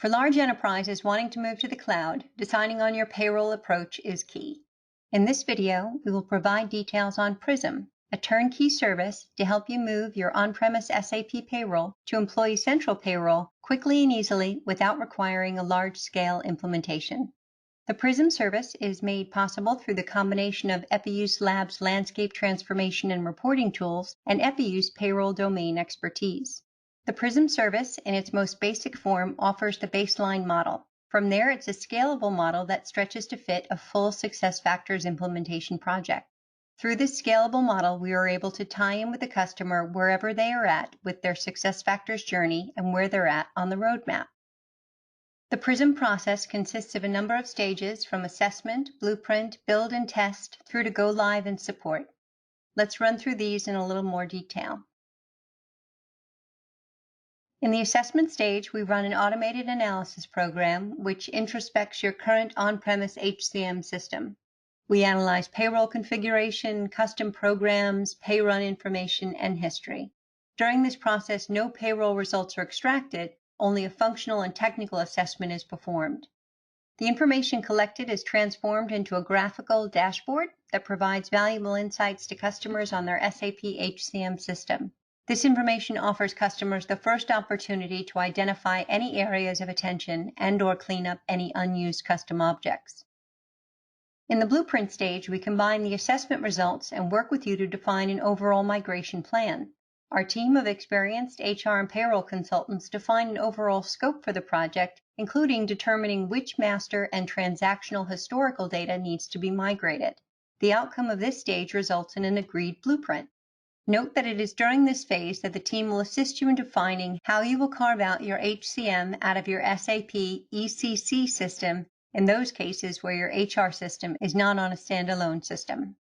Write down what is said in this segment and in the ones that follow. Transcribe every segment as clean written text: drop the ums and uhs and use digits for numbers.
For large enterprises wanting to move to the cloud, deciding on your payroll approach is key. In this video, we will provide details on Prism, a turnkey service to help you move your on-premise SAP payroll to Employee Central Payroll quickly and easily without requiring a large-scale implementation. The Prism service is made possible through the combination of Epiuse Labs landscape transformation and reporting tools and Epiuse payroll domain expertise. The Prism service, in its most basic form, offers the baseline model. From there, it's a scalable model that stretches to fit a full SuccessFactors implementation project. Through this scalable model, we are able to tie in with the customer wherever they are at with their SuccessFactors journey and where they're at on the roadmap. The Prism process consists of a number of stages from assessment, blueprint, build and test, through to go live and support. Let's run through these in a little more detail. In the assessment stage, we run an automated analysis program which introspects your current on-premise HCM system. We analyze payroll configuration, custom programs, pay run information, and history. During this process, no payroll results are extracted, only a functional and technical assessment is performed. The information collected is transformed into a graphical dashboard that provides valuable insights to customers on their SAP HCM system. This information offers customers the first opportunity to identify any areas of attention and/or clean up any unused custom objects. In the blueprint stage, we combine the assessment results and work with you to define an overall migration plan. Our team of experienced HR and payroll consultants define an overall scope for the project, including determining which master and transactional historical data needs to be migrated. The outcome of this stage results in an agreed blueprint. Note that it is during this phase that the team will assist you in defining how you will carve out your HCM out of your SAP ECC system in those cases where your HR system is not on a standalone system.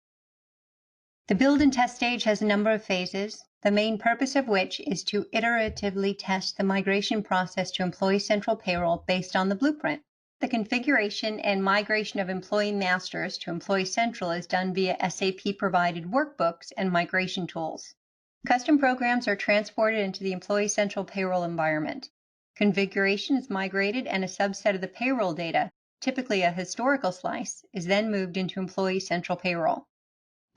The build and test stage has a number of phases, the main purpose of which is to iteratively test the migration process to Employee Central Payroll based on the blueprint. The configuration and migration of employee masters to Employee Central is done via SAP-provided workbooks and migration tools. Custom programs are transported into the Employee Central Payroll environment. Configuration is migrated and a subset of the payroll data, typically a historical slice, is then moved into Employee Central Payroll.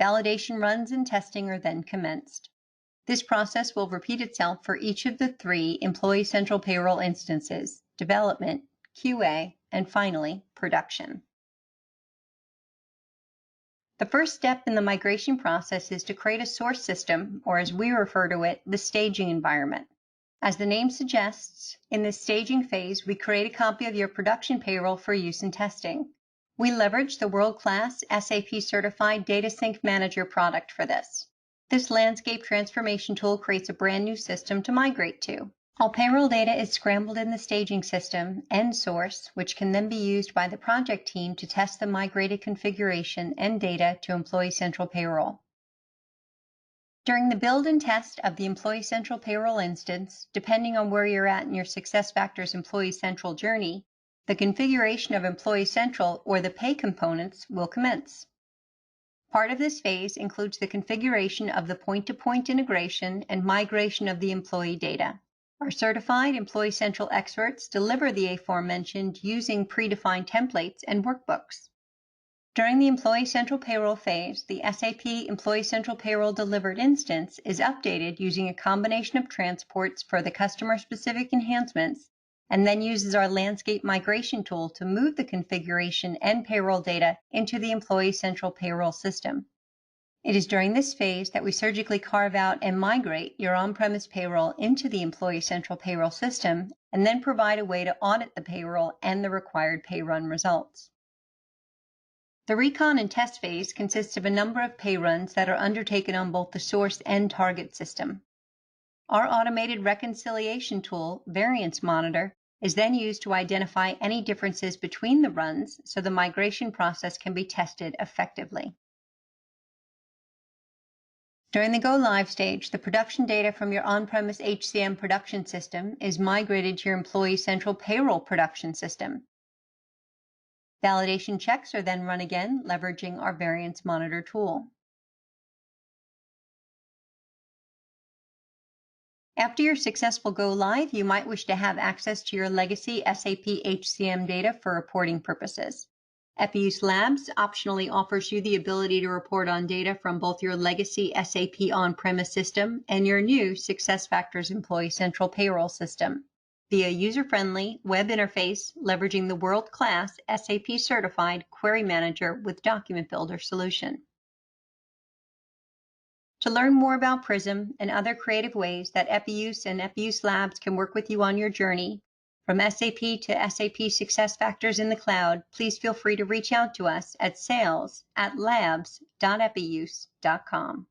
Validation runs and testing are then commenced. This process will repeat itself for each of the 3 Employee Central Payroll instances: development, QA, and finally, production. The first step in the migration process is to create a source system, or as we refer to it, the staging environment. As the name suggests, in this staging phase, we create a copy of your production payroll for use in testing. We leverage the world-class SAP Certified Data Sync Manager product for this. This landscape transformation tool creates a brand new system to migrate to. All payroll data is scrambled in the staging system, end source, which can then be used by the project team to test the migrated configuration and data to Employee Central Payroll. During the build and test of the Employee Central Payroll instance, depending on where you're at in your SuccessFactors Employee Central journey, the configuration of Employee Central or the pay components will commence. Part of this phase includes the configuration of the point-to-point integration and migration of the employee data. Our certified Employee Central experts deliver the aforementioned using predefined templates and workbooks. During the Employee Central Payroll phase, the SAP Employee Central Payroll delivered instance is updated using a combination of transports for the customer-specific enhancements, and then uses our landscape migration tool to move the configuration and payroll data into the Employee Central Payroll system. It is during this phase that we surgically carve out and migrate your on-premise payroll into the Employee Central Payroll system, and then provide a way to audit the payroll and the required pay run results. The recon and test phase consists of a number of pay runs that are undertaken on both the source and target system. Our automated reconciliation tool, Variance Monitor, is then used to identify any differences between the runs so the migration process can be tested effectively. During the go-live stage, the production data from your on-premise HCM production system is migrated to your Employee Central Payroll production system. Validation checks are then run again, leveraging our Variance Monitor tool. After your successful go live, you might wish to have access to your legacy SAP HCM data for reporting purposes. Epiuse Labs optionally offers you the ability to report on data from both your legacy SAP on-premise system and your new SuccessFactors Employee Central payroll system via user-friendly web interface leveraging the world-class SAP certified Query Manager with Document Builder solution. To learn more about Prism and other creative ways that Epiuse and Epiuse Labs can work with you on your journey, from SAP to SAP SuccessFactors in the cloud, please feel free to reach out to us at sales@labs.epiuse.com.